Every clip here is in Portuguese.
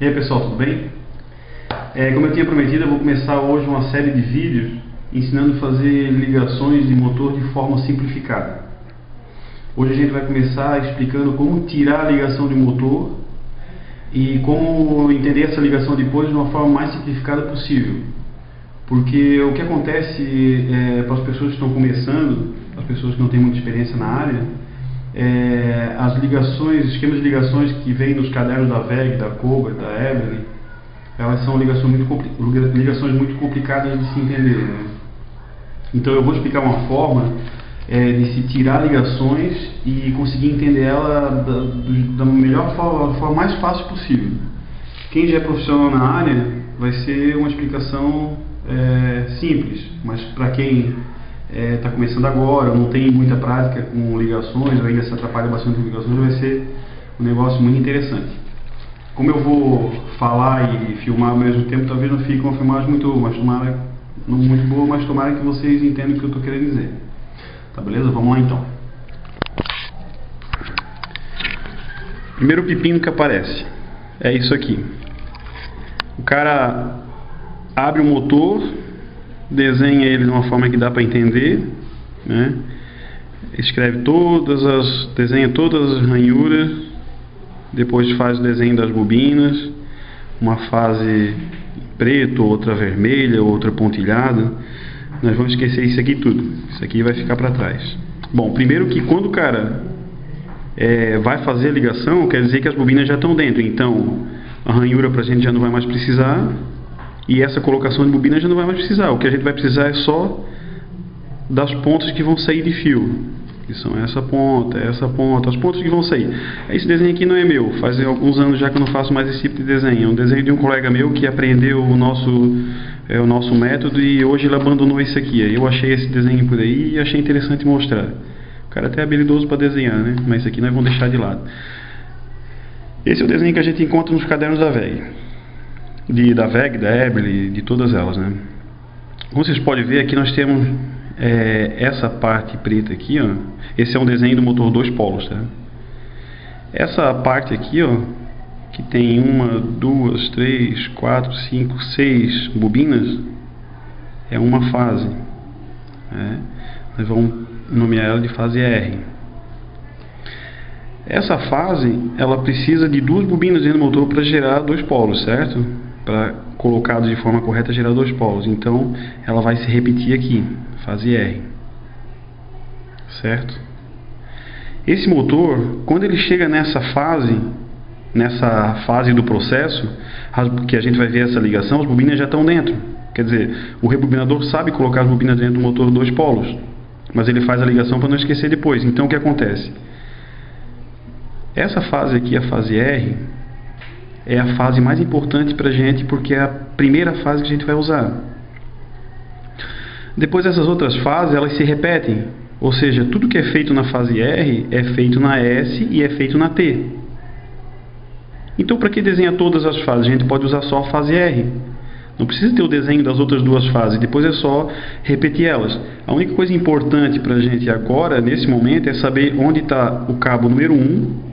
E aí pessoal, tudo bem? Como eu tinha prometido, eu vou começar hoje uma série de vídeos ensinando a fazer ligações de motor de forma simplificada. Hoje a gente vai começar explicando como tirar a ligação de motor e como entender essa ligação depois de uma forma mais simplificada possível. Porque o que acontece para as pessoas que estão começando, as pessoas que não têm muita experiência na área, as ligações, esquemas de ligações que vêm nos cadernos da VEG, da Cobra, da Evelyn, elas são ligações muito complicadas de se entender, né? Então eu vou explicar uma forma de se tirar ligações e conseguir entender ela da melhor forma mais fácil possível. Quem já é profissional na área vai ser uma explicação simples, mas para quem está começando agora, não tem muita prática com ligações, ou ainda se atrapalha bastante com ligações, vai ser um negócio muito interessante. Como eu vou falar e filmar ao mesmo tempo, talvez não fique uma filmagem muito boa, mas tomara que vocês entendam o que eu estou querendo dizer. Tá, beleza? Vamos lá então. Primeiro pepino que aparece é isso aqui. O cara abre o motor, desenha ele de uma forma que dá para entender, né? Desenha todas as ranhuras, depois faz o desenho das bobinas, uma fase preta, outra vermelha, outra pontilhada. Nós vamos esquecer isso aqui tudo, isso aqui vai ficar para trás. Bom, primeiro que quando o cara vai fazer a ligação, quer dizer que as bobinas já estão dentro, então a ranhura pra gente já não vai mais precisar. E essa colocação de bobina já não vai mais precisar. O que a gente vai precisar é só das pontas que vão sair de fio. Que são essa ponta, as pontas que vão sair. Esse desenho aqui não é meu. Faz alguns anos já que eu não faço mais esse tipo de desenho. É um desenho de um colega meu que aprendeu o nosso método e hoje ele abandonou isso aqui. Eu achei esse desenho por aí e achei interessante mostrar. O cara até é habilidoso para desenhar, né? Mas isso aqui nós vamos deixar de lado. Esse é o desenho que a gente encontra nos cadernos da VEG. Da VEG, da Eberly, de todas elas, né? Como vocês podem ver, aqui nós temos essa parte preta aqui, ó. Esse é um desenho do motor 2 polos, tá? Essa parte aqui, ó, que tem 1, 2, 3, 4, 5, 6 bobinas, é uma fase, né? Nós vamos nomear ela de fase R. Essa fase, ela precisa de 2 bobinas dentro do motor para gerar 2 polos, certo? Para colocado de forma correta gerar 2 polos. Então ela vai se repetir aqui, fase R, certo? Esse motor, quando ele chega nessa fase do processo, que a gente vai ver essa ligação, as bobinas já estão dentro. Quer dizer, o rebobinador sabe colocar as bobinas dentro do motor 2 polos, mas ele faz a ligação para não esquecer depois. Então o que acontece? Essa fase aqui, a fase R, é a fase mais importante para a gente, porque é a primeira fase que a gente vai usar. Depois essas outras fases, elas se repetem. Ou seja, tudo que é feito na fase R é feito na S e é feito na T. Então, para que desenhar todas as fases? A gente pode usar só a fase R. Não precisa ter o desenho das outras 2 fases, depois é só repetir elas. A única coisa importante para a gente agora, nesse momento, é saber onde está o cabo número 1,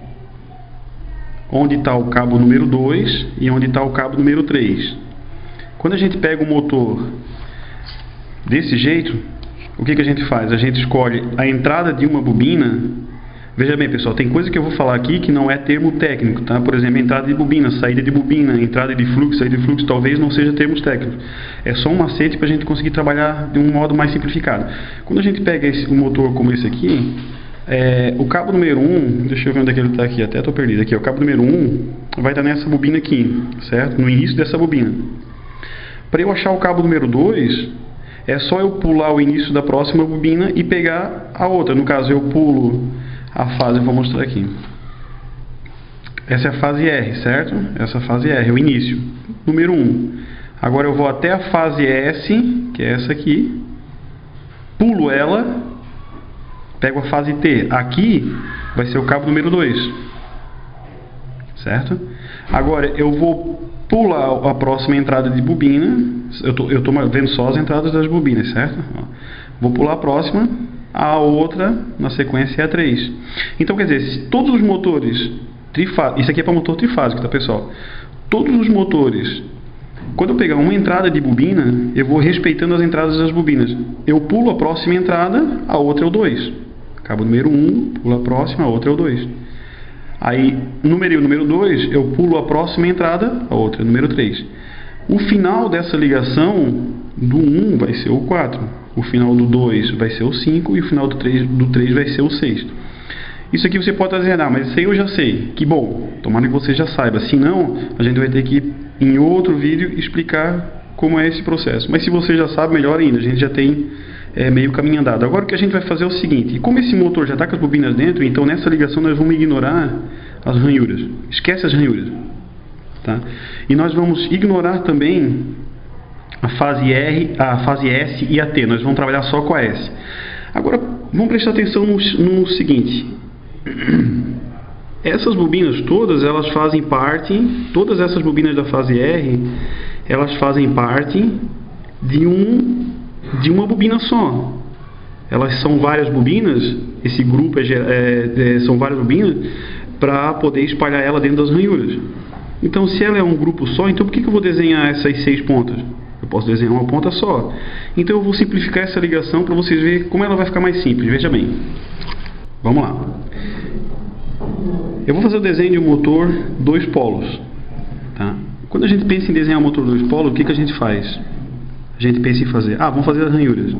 onde está o cabo número 2 e onde está o cabo número 3. Quando a gente pega o motor desse jeito, o que a gente faz? A gente escolhe a entrada de uma bobina. Veja bem, pessoal, tem coisa que eu vou falar aqui que não é termo técnico, tá? Por exemplo, entrada de bobina, saída de bobina, entrada de fluxo, saída de fluxo, talvez não seja termos técnicos. É só um macete para a gente conseguir trabalhar de um modo mais simplificado. Quando a gente pega um motor como esse aqui, o cabo número 1, deixa eu ver onde é que ele está aqui, até estou perdido aqui. O cabo número 1 vai estar nessa bobina aqui, certo? No início dessa bobina. Para eu achar o cabo número 2, é só eu pular o início da próxima bobina e pegar a outra. No caso, eu pulo a fase, eu vou mostrar aqui. Essa é a fase R, certo? Essa fase R, é o início. Número 1. Agora eu vou até a fase S, que é essa aqui. Pulo ela. Pego a fase T. Aqui vai ser o cabo número 2. Certo? Agora eu vou pular a próxima entrada de bobina. Eu estou vendo só as entradas das bobinas, certo? Vou pular a próxima. A outra, na sequência, é a 3. Então, quer dizer, se todos os motores trifásicos, isso aqui é para motor trifásico, tá, pessoal? todos os motores, quando eu pegar uma entrada de bobina, eu vou respeitando as entradas das bobinas. Eu pulo a próxima entrada, a outra é o 2. Cabo número 1, pulo a próxima, a outra é o 2. Aí, número 1 e número 2, eu pulo a próxima entrada, a outra é o número 3. O final dessa ligação, do 1 vai ser o 4. O final do 2 vai ser o 5 e o final do 3 vai ser o 6. Isso aqui você pode dizer, mas isso aí eu já sei. Que bom, tomara que você já saiba. Se não, a gente vai ter que, em outro vídeo, explicar como é esse processo. Mas se você já sabe, melhor ainda. A gente já tem meio caminho andado. Agora o que a gente vai fazer é o seguinte. Como esse motor já está com as bobinas dentro, então nessa ligação nós vamos ignorar as ranhuras. Esquece as ranhuras. Tá? E nós vamos ignorar também a fase R, a fase S e a T. Nós vamos trabalhar só com a S. Agora, vamos prestar atenção no seguinte. Essas bobinas todas, elas fazem parte, todas essas bobinas da fase R, elas fazem parte de uma bobina só. Elas são várias bobinas, esse grupo são várias bobinas, para poder espalhar ela dentro das ranhuras. Então, se ela é um grupo só, então por que eu vou desenhar essas 6 pontas? Eu posso desenhar uma ponta só. Então eu vou simplificar essa ligação para vocês verem como ela vai ficar mais simples. Veja bem. Vamos lá. Eu vou fazer o desenho de um motor 2 polos. Tá? Quando a gente pensa em desenhar um motor 2 polos, o que a gente faz? A gente pensa em fazer, vamos fazer as ranhuras.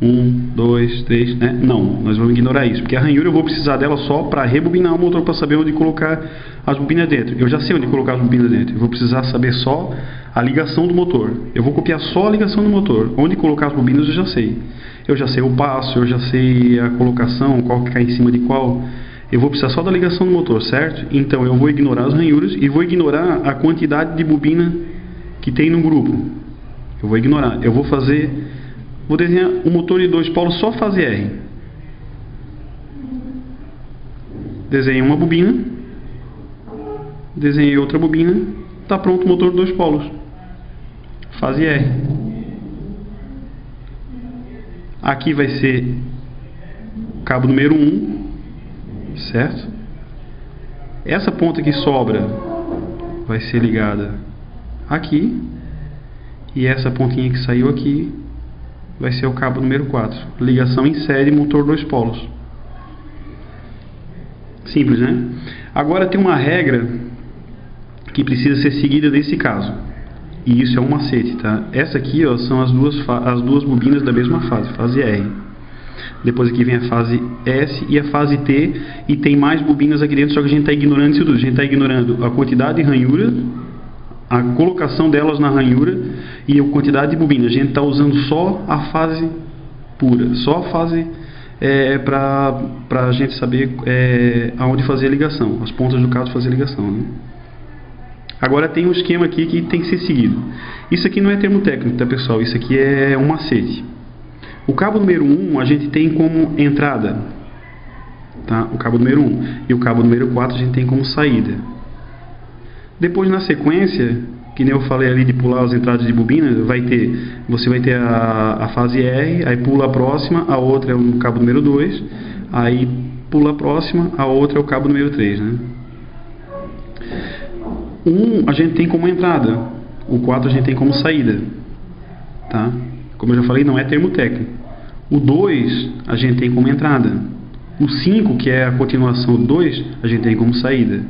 1, 2, 3, né? Não, nós vamos ignorar isso, porque a ranhura eu vou precisar dela só para rebobinar o motor, para saber onde colocar as bobinas dentro. Eu já sei onde colocar as bobinas dentro, eu vou precisar saber só a ligação do motor. Eu vou copiar só a ligação do motor. Onde colocar as bobinas eu já sei. Eu já sei o passo, eu já sei a colocação, qual que cai em cima de qual. Eu vou precisar só da ligação do motor, certo? Então eu vou ignorar as ranhuras e vou ignorar a quantidade de bobina que tem no grupo. Eu vou ignorar. Eu vou desenhar um motor de 2 polos só fase R. Desenhei uma bobina. Desenhei outra bobina. Está pronto o motor de 2 polos. Fase R. Aqui vai ser cabo número 1. Certo? Essa ponta que sobra vai ser ligada aqui. E essa pontinha que saiu aqui vai ser o cabo número 4. Ligação em série, motor 2 polos. Simples, né? Agora tem uma regra que precisa ser seguida nesse caso. E isso é um macete, tá? Essa aqui, ó, são as duas bobinas da mesma fase R. Depois aqui vem a fase S e a fase T. E tem mais bobinas aqui dentro, só que a gente está ignorando isso tudo. A gente está ignorando a quantidade de ranhura, a colocação delas na ranhura e a quantidade de bobina. A gente está usando só a fase pura, só a fase para a gente saber aonde fazer a ligação, as pontas do caso fazer a ligação, né? Agora tem um esquema aqui que tem que ser seguido. Isso aqui não é termo técnico, tá, pessoal? Isso aqui é um macete. O cabo número 1 a gente tem como entrada, tá? O cabo número 1. E o cabo número 4 a gente tem como saída. Depois, na sequência, que nem eu falei ali de pular as entradas de bobina, você vai ter a fase R, aí pula a próxima, a outra é o cabo número 2, aí pula a próxima, a outra é o cabo número 3, né? 1 a gente tem como entrada, o 4 a gente tem como saída, tá? Como eu já falei, não é termo técnico. O 2 a gente tem como entrada. O 5, que é a continuação do 2, a gente tem como saída,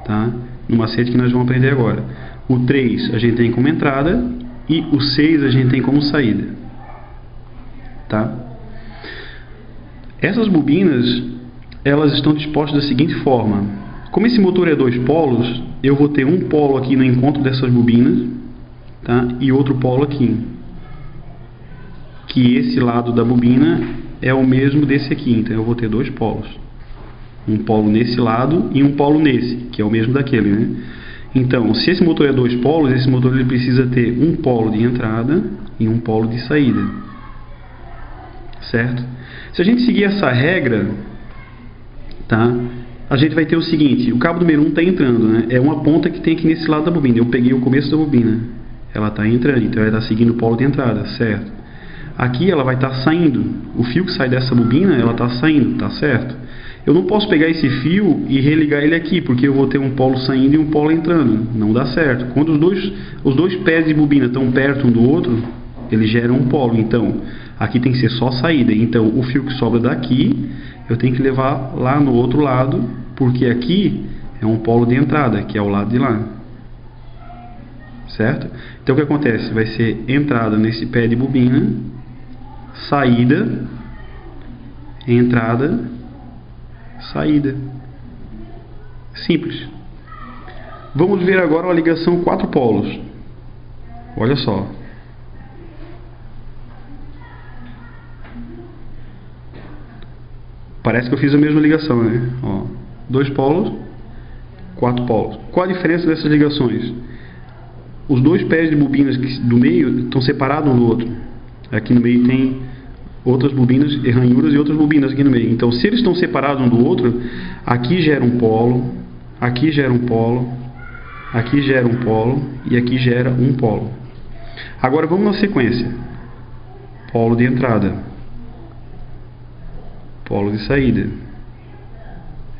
tá? No macete que nós vamos aprender agora. O 3 a gente tem como entrada e o 6 a gente tem como saída, tá? Essas bobinas, elas estão dispostas da seguinte forma. Como esse motor é 2 polos, eu vou ter um polo aqui no encontro dessas bobinas, tá? E outro polo aqui. Que esse lado da bobina é o mesmo desse aqui, então eu vou ter 2 polos. Um polo nesse lado e um polo nesse, que é o mesmo daquele, né? Então, se esse motor é 2 polos, esse motor ele precisa ter um polo de entrada e um polo de saída. Certo? Se a gente seguir essa regra, tá? A gente vai ter o seguinte, o cabo número 1 está entrando, né? É uma ponta que tem aqui nesse lado da bobina. Eu peguei o começo da bobina. Ela está entrando, então ela está seguindo o polo de entrada, certo? Aqui ela vai estar saindo. O fio que sai dessa bobina, ela está saindo, tá certo? Eu não posso pegar esse fio e religar ele aqui, porque eu vou ter um polo saindo e um polo entrando. Não dá certo. Quando os dois pés de bobina estão perto um do outro, eles geram um polo. Então, aqui tem que ser só saída. Então, o fio que sobra daqui, eu tenho que levar lá no outro lado, porque aqui é um polo de entrada, que é o lado de lá. Certo? Então, o que acontece? Vai ser entrada nesse pé de bobina, saída, entrada, saída. Simples. Vamos ver agora a ligação 4 polos. Olha só. Parece que eu fiz a mesma ligação, né? Ó, 2 polos, 4 polos. Qual a diferença dessas ligações? Os dois pés de bobinas do meio estão separados um do outro. Aqui no meio tem outras bobinas, ranhuras e outras bobinas aqui no meio. Então, se eles estão separados um do outro, aqui gera um polo, aqui gera um polo, aqui gera um polo e aqui gera um polo. Agora vamos na sequência. Polo de entrada, polo de saída,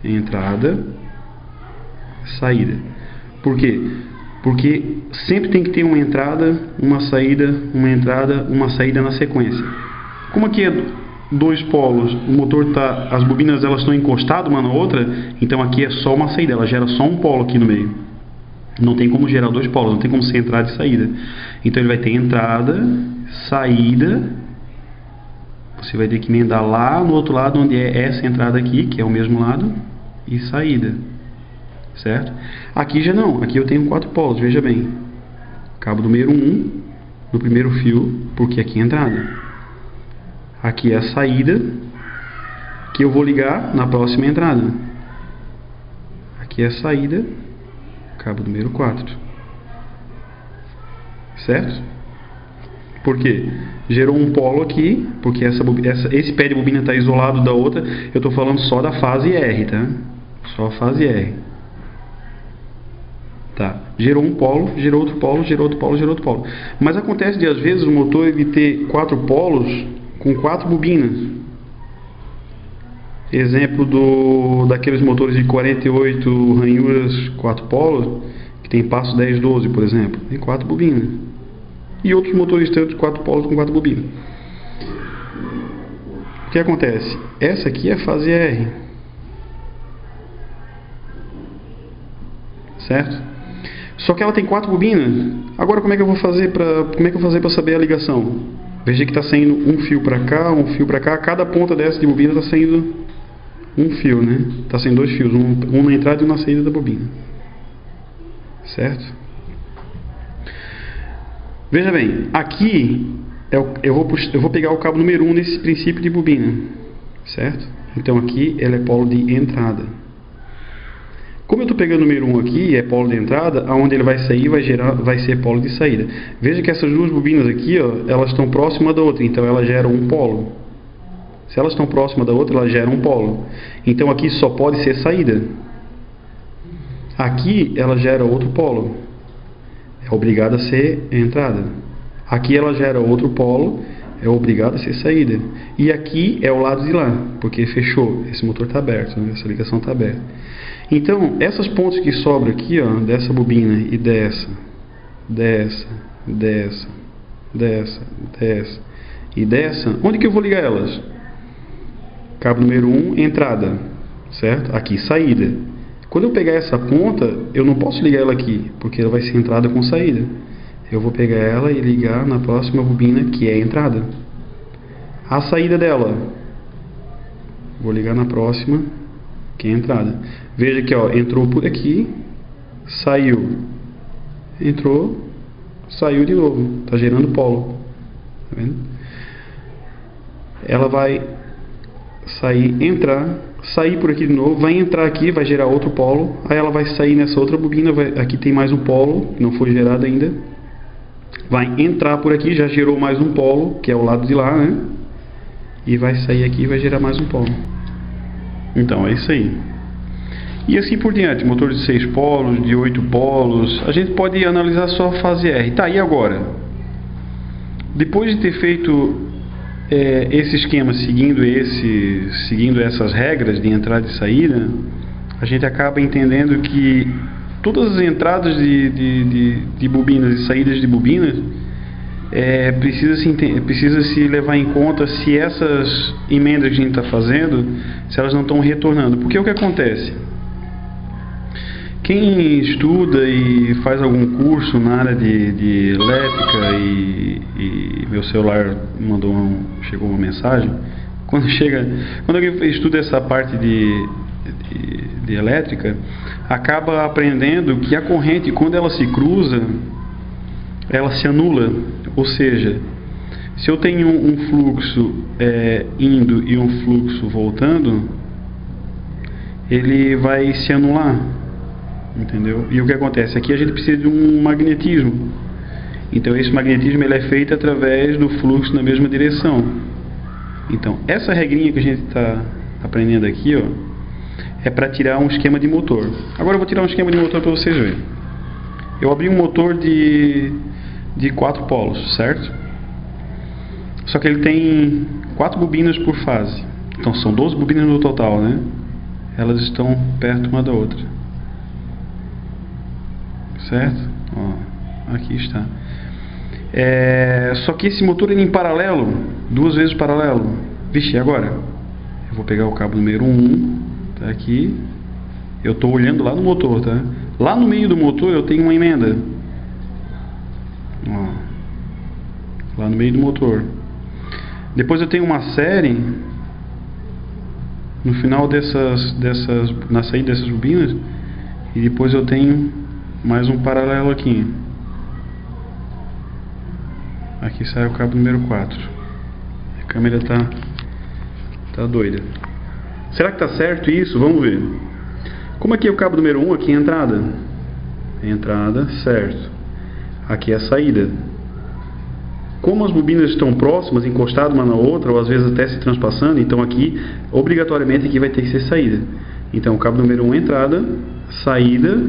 entrada, saída. Por quê? Porque sempre tem que ter uma entrada, uma saída, uma entrada, uma saída na sequência. Como aqui é 2 polos, o motor tá, as bobinas elas estão encostadas uma na outra, então aqui é só uma saída, ela gera só um polo aqui no meio. Não tem como gerar 2 polos, não tem como ser entrada e saída. Então ele vai ter entrada, saída, você vai ter que emendar lá no outro lado onde é essa entrada aqui, que é o mesmo lado, e saída. Certo? Aqui já não, aqui eu tenho 4 polos, veja bem. Cabo número 1 no primeiro fio, porque aqui é a entrada. Aqui é a saída, que eu vou ligar na próxima entrada. Aqui é a saída, cabo número 4. Certo? Por quê? Gerou um polo aqui, porque esse pé de bobina está isolado da outra. Eu estou falando só da fase R, tá? Só a fase R. Tá. Gerou um polo, gerou outro polo, gerou outro polo, gerou outro polo. Mas acontece de às vezes o motor ele ter 4 polos com 4 bobinas. Exemplo daqueles motores de 48 ranhuras 4 polos, que tem passo 10, 12, por exemplo. Tem 4 bobinas. E outros motores tanto de 4 polos com 4 bobinas. O que acontece? Essa aqui é a fase R. Certo? Só que ela tem 4 bobinas. Agora como é que eu vou fazer para saber a ligação? Veja que está saindo um fio para cá, um fio para cá. Cada ponta dessa de bobina está saindo um fio, né? Está saindo 2 fios, um na entrada e um na saída da bobina. Certo? Veja bem, aqui eu vou pegar o cabo número 1 nesse princípio de bobina. Certo? Então aqui ela é polo de entrada. Como eu estou pegando o número 1 aqui, é polo de entrada, aonde ele vai sair vai ser polo de saída. Veja que essas duas bobinas aqui, ó, elas estão próximas da outra, então elas geram um polo. Se elas estão próximas da outra, elas geram um polo. Então aqui só pode ser saída. Aqui ela gera outro polo. É obrigada a ser entrada. Aqui ela gera outro polo, é obrigada a ser saída. E aqui é o lado de lá, porque fechou. Esse motor está aberto, né? Essa ligação está aberta. Então, essas pontas que sobram aqui, ó, dessa bobina e dessa e dessa, onde que eu vou ligar elas? Cabo número 1, entrada, certo? Aqui, saída. Quando eu pegar essa ponta, eu não posso ligar ela aqui, porque ela vai ser entrada com saída. Eu vou pegar ela e ligar na próxima bobina, que é a entrada. A saída dela, vou ligar na próxima, que é a entrada. Veja que ó, entrou por aqui, saiu, entrou, saiu de novo, está gerando polo. Tá vendo? Ela vai sair, entrar, sair por aqui de novo, vai entrar aqui, vai gerar outro polo, aí ela vai sair nessa outra bobina, aqui tem mais um polo, que não foi gerado ainda, vai entrar por aqui, já gerou mais um polo, que é o lado de lá, né? E vai sair aqui e vai gerar mais um polo. Então é isso aí. E assim por diante, motor de 6 polos, de 8 polos, a gente pode analisar só a fase R. Tá, e agora? Depois de ter feito esse esquema, seguindo essas regras de entrada e saída, a gente acaba entendendo que todas as entradas de bobinas e saídas de bobinas precisa se levar em conta se essas emendas que a gente está fazendo, se elas não estão retornando. Porque o que acontece? Quem estuda e faz algum curso na área de elétrica e meu celular chegou uma mensagem, quando alguém estuda essa parte de elétrica, acaba aprendendo que a corrente, quando ela se cruza, ela se anula. Ou seja, se eu tenho um fluxo indo e um fluxo voltando, ele vai se anular, entendeu? E o que acontece? Aqui a gente precisa de um magnetismo. Então esse magnetismo ele é feito através do fluxo na mesma direção. Então essa regrinha que a gente está aprendendo aqui, ó, é para tirar um esquema de motor. Agora eu vou tirar um esquema de motor para vocês verem. Eu abri um motor de 4 polos, certo? Só que ele tem 4 bobinas por fase. Então são 12 bobinas no total, né? Elas estão perto uma da outra. Certo? Ó, aqui está. Só que esse motor ele em paralelo, 2 vezes paralelo. Vixe, e agora? Eu vou pegar o cabo número 1. Tá aqui, eu estou olhando lá no motor, tá? Lá no meio do motor eu tenho uma emenda. Ó, lá no meio do motor. Depois eu tenho uma série no final na saída dessas bobinas, e depois eu tenho mais um paralelo aqui. Aqui sai o cabo número 4. A câmera tá doida. Será que está certo isso? Vamos ver. Como aqui é o cabo número 1, aqui é a entrada. Entrada, certo. Aqui é a saída. Como as bobinas estão próximas, encostadas uma na outra, ou às vezes até se transpassando, então aqui, obrigatoriamente, aqui vai ter que ser saída. Então, o cabo número 1 é entrada, saída,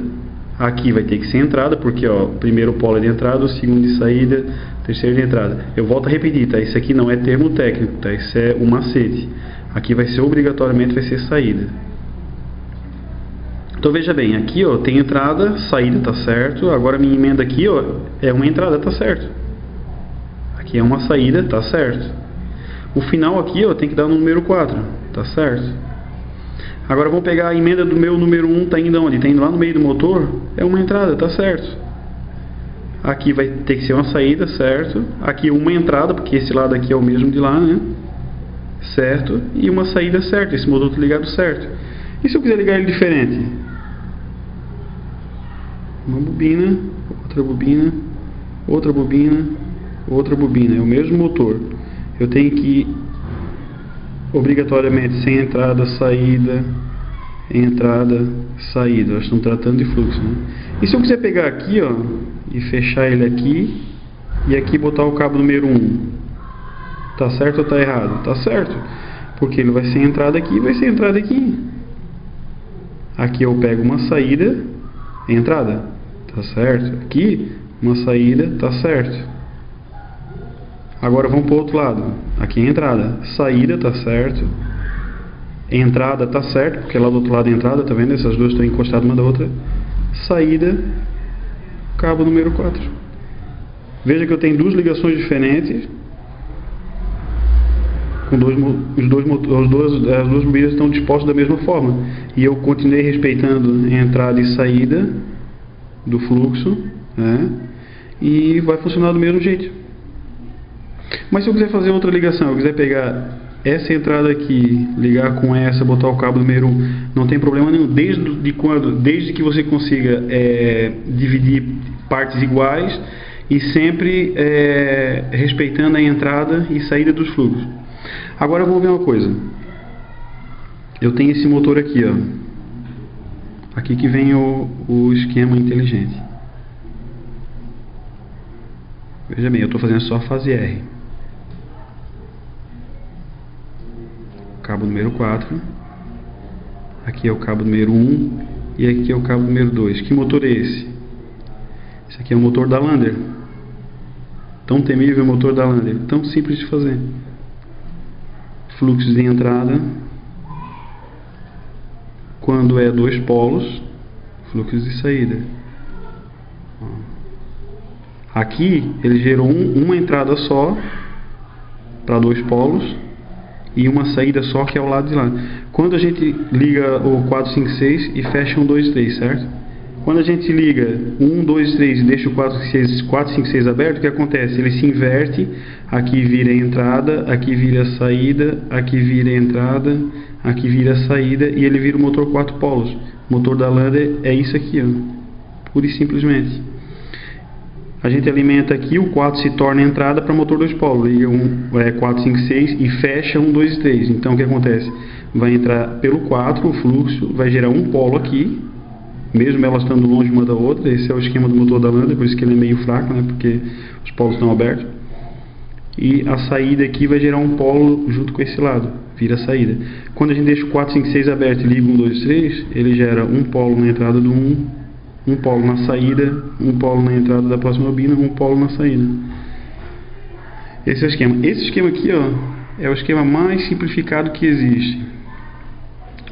aqui vai ter que ser entrada, porque ó, o primeiro polo é de entrada, o segundo de saída, o terceiro de entrada. Eu volto a repetir, tá? Isso aqui não é termo técnico, tá? Isso é um macete. Aqui vai ser obrigatoriamente vai ser saída. Então veja bem, aqui ó, tem entrada, saída tá certo. Agora minha emenda aqui ó, é uma entrada, tá certo. Aqui é uma saída, tá certo. O final aqui ó, tem que dar no número 4, tá certo. Agora vamos pegar a emenda do meu número 1, tá indo onde? Tá indo lá no meio do motor, é uma entrada, tá certo. Aqui vai ter que ser uma saída, certo. Aqui uma entrada, porque esse lado aqui é o mesmo de lá, né? Certo, e uma saída certa, esse motor está ligado certo. E se eu quiser ligar ele diferente? Uma bobina, outra bobina, outra bobina, outra bobina, é o mesmo motor. Eu tenho que obrigatoriamente sem entrada, saída, nós estamos tratando de fluxo, né? E se eu quiser pegar aqui ó, e fechar ele aqui, e aqui botar o cabo número 1, tá certo ou tá errado? Tá certo, porque ele vai ser entrada aqui e vai ser entrada aqui. Aqui eu pego uma saída, entrada, tá certo. Aqui, uma saída, tá certo. Agora vamos para o outro lado. Aqui é entrada, saída, tá certo. Entrada, tá certo, porque lá do outro lado é entrada, tá vendo? Essas duas estão encostadas uma da outra. Saída, cabo número 4. Veja que eu tenho 2 ligações diferentes. As duas bobinas estão dispostas da mesma forma, e eu continuei respeitando a entrada e saída do fluxo, né? E vai funcionar do mesmo jeito. Mas se eu quiser fazer outra ligação, eu quiser pegar essa entrada aqui, ligar com essa, botar o cabo número 1, não tem problema nenhum, desde que você consiga dividir partes iguais e sempre respeitando a entrada e saída dos fluxos. Agora vamos ver uma coisa. Eu tenho esse motor aqui, ó. Aqui que vem o esquema inteligente. Veja bem, eu estou fazendo só a fase R. Cabo número 4. Aqui é o cabo número 1 e aqui é o cabo número 2. Que motor é esse? Esse aqui é o motor da Lander. Tão temível motor da Lander, tão simples de fazer. fluxos de entrada. Quando é 2 polos, fluxos de saída. Aqui ele gerou uma entrada só para 2 polos e uma saída só que é ao lado de lá. Quando a gente liga o 456 e fecha 1, 2, 3, certo? Quando a gente liga 1, 2, 3 e deixa o 456 aberto, o que acontece? Ele se inverte, aqui vira a entrada, aqui vira a saída, aqui vira a entrada, aqui vira a saída e ele vira o motor 4 polos. O motor da lâmpada é isso aqui, ó, pura e simplesmente. A gente alimenta aqui, o 4 se torna a entrada para motor 2 polos. Liga 4, 5, 6 e fecha 1, 2 e 3. Então o que acontece? Vai entrar pelo 4 o fluxo, vai gerar um polo aqui, mesmo elas estando longe uma da outra. Esse é o esquema do motor da lâmpada, por isso que ele é meio fraco, né? Porque os polos estão abertos. E a saída aqui vai gerar um polo junto com esse lado, vira a saída. Quando a gente deixa o 4, 5, 6 aberto e liga 1, 2, 3, ele gera um polo na entrada do 1 polo na saída, um polo na entrada da próxima bobina, um polo na saída. Esse é o esquema. Esse esquema aqui, ó, é o esquema mais simplificado que existe.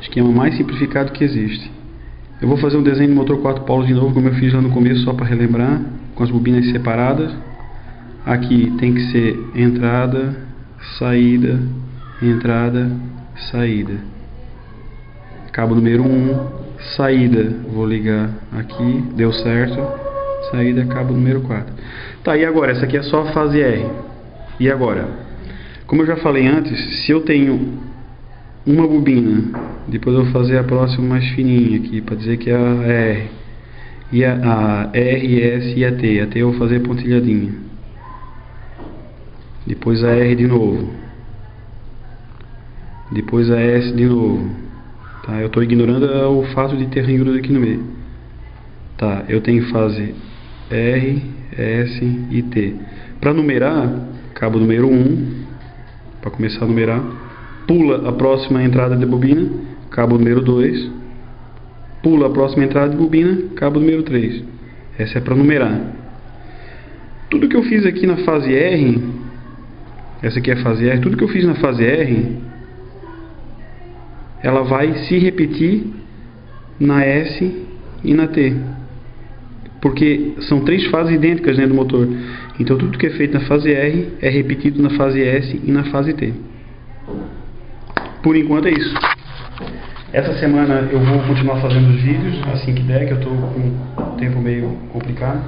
Esquema mais simplificado que existe. Eu vou fazer um desenho de motor 4 polos de novo, como eu fiz lá no começo, só para relembrar, com as bobinas separadas. Aqui tem que ser entrada, saída, entrada, saída. Cabo número 1. Saída, vou ligar aqui, deu certo. Saída, cabo número 4. Tá, e agora? Essa aqui é só a fase R. E agora? Como eu já falei antes, se eu tenho uma bobina, depois eu vou fazer a próxima mais fininha aqui, para dizer que é a R. E a R, S e a T. A T eu vou fazer pontilhadinha. Depois a R de novo. Depois a S de novo. Tá, eu estou ignorando o fato de ter ranhuras aqui no meio. Tá, eu tenho fase R, S e T. Para numerar, cabo número 1, para começar a numerar, pula a próxima entrada de bobina, cabo número 2, pula a próxima entrada de bobina, cabo número 3. Essa é para numerar. Tudo que eu fiz aqui na fase R, essa aqui é a fase R, tudo que eu fiz na fase R, ela vai se repetir na S e na T, porque são 3 fases idênticas dentro do motor. Então tudo que é feito na fase R é repetido na fase S e na fase T. Por enquanto é isso. Essa semana eu vou continuar fazendo os vídeos assim que der, que eu estou com um tempo meio complicado.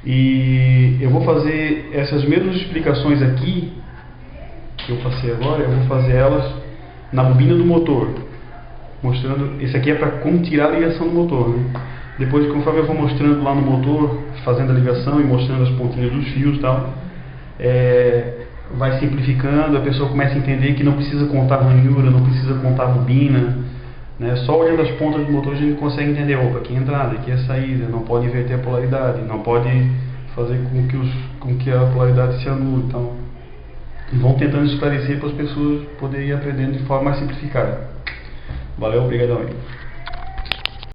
E eu vou fazer essas mesmas explicações aqui que eu passei agora, eu vou fazer elas na bobina do motor, mostrando. Esse aqui é para como tirar a ligação do motor, né? Depois, conforme eu vou mostrando lá no motor, fazendo a ligação e mostrando as pontinhas dos fios e tal, vai simplificando, a pessoa começa a entender que não precisa contar ranhura, não precisa contar bobina, né? Só olhando as pontas do motor a gente consegue entender, opa, aqui é entrada, aqui é saída, não pode inverter a polaridade, não pode fazer com que a polaridade se anule. Então, vão tentando esclarecer para as pessoas poderem ir aprendendo de forma mais simplificada. Valeu, obrigadão aí.